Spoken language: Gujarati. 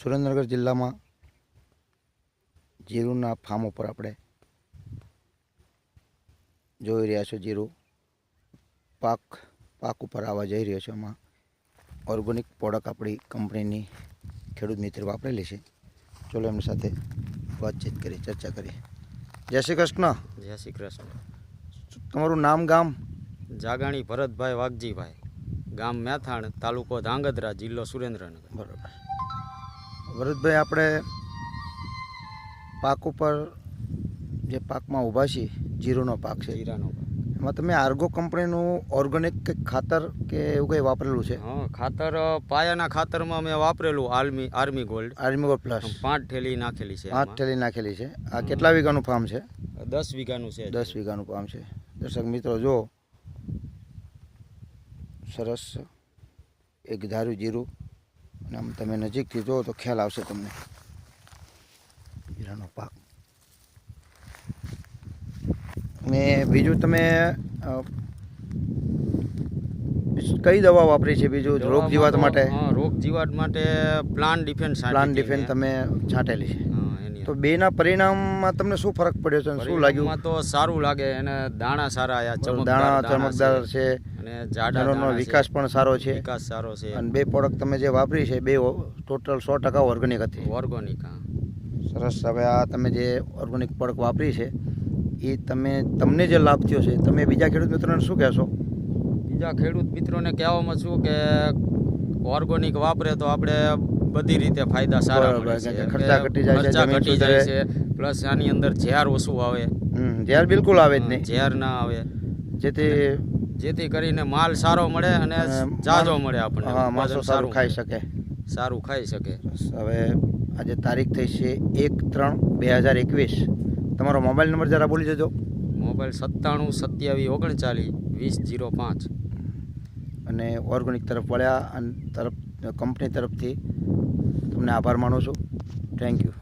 સુરેન્દ્રનગર જિલ્લામાં જીરુના ફાર્મ ઉપર આપણે જોઈ રહ્યા છો. જીરું પાક ઉપર આવવા જઈ રહ્યો છે. એમાં ઓર્ગેનિક પ્રોડક્ટ આપણી કંપનીની ખેડૂત મિત્ર વાપરેલી છે. ચલો એમની સાથે વાતચીત કરી, ચર્ચા કરી. જય શ્રી કૃષ્ણ. જય શ્રી કૃષ્ણ. તમારું નામ, ગામ? જાગાણી ભરતભાઈ વાઘજીભાઈ, ગામ મેથાણ, તાલુકો ધાંગધ્રા, જિલ્લો સુરેન્દ્રનગર. બરાબર. ભરતભાઈ, આપણે પાક ઉપર જે પાકમાં ઊભા છીએ, જીરુનો પાક છે, જીરાનો. એમાં તમે આર્ગો કંપનીનું ઓર્ગેનિક કે ખાતર કે એવું કંઈ વાપરેલું છે? હા, ખાતર પાયાના ખાતરમાં મેં વાપરેલું આર્મી ગોલ્ડ પ્લસ 5 થેલી નાખેલી છે. 5 થેલી નાખેલી છે. આ કેટલા વીઘાનું ફાર્મ છે? 10 વીઘાનું છે. 10 વીઘાનું ફાર્મ છે. દર્શક મિત્રો, જો સરસ એક ધાર્યું જીરું, અને આમ તમે નજીકથી જુઓ તો ખ્યાલ આવશે તમને જીરાનો પાક. ને બીજું તમે કઈ દવા વાપરી છે? બીજું રોગ જીવાત માટે? રોગ જીવાત માટે પ્લાન ડિફેન્સ તમે છાંટેલી છે. તો બેના પરિણામમાં તમને શું ફરક પડ્યો છે? શું લાગ્યું? તો સારું લાગે, અને દાણા સારા આયા, દાણા ચમકદાર છે, અને જાડાનો વિકાસ પણ સારો છે. વિકાસ સારો છે. અને બે પ્રોડક્ટ તમે જે વાપરી છે, બે ટોટલ 100% ઓર્ગેનિક હતી. ઓર્ગેનિક. સરસ. હવે આ તમે જે ઓર્ગેનિક પ્રોડક્ટ વાપરી છે, એ તમને જે લાભ થયો છે, તમે બીજા ખેડૂત મિત્રોને શું કહેશો? બીજા ખેડૂત મિત્રોને કહેવામાં શું કે ઓર્ગેનિક વાપરે તો આપણે બધી રીતે ફાયદા સારા મળે છે. ખર્ચા ઘટી જાય છે. પ્લસ આની અંદર ઝેર ઓછું આવે. ઝેર બિલકુલ આવે જ નહીં. ઝેર ના આવે, જેથી કરીને માલ સારો મળે અને જાજો મળે આપણને. માણસો સારું ખાઈ શકે. હવે આજે તારીખ થઈ છે 1/3/2021. તમારો મોબાઈલ નંબર જરા બોલી દેજો. મોબાઈલ 97 27 39 20 05. અને ઓર્ગેનિક તરફ વળ્યા અને કંપની તરફથી તમને આભાર માનું છું. Thank you.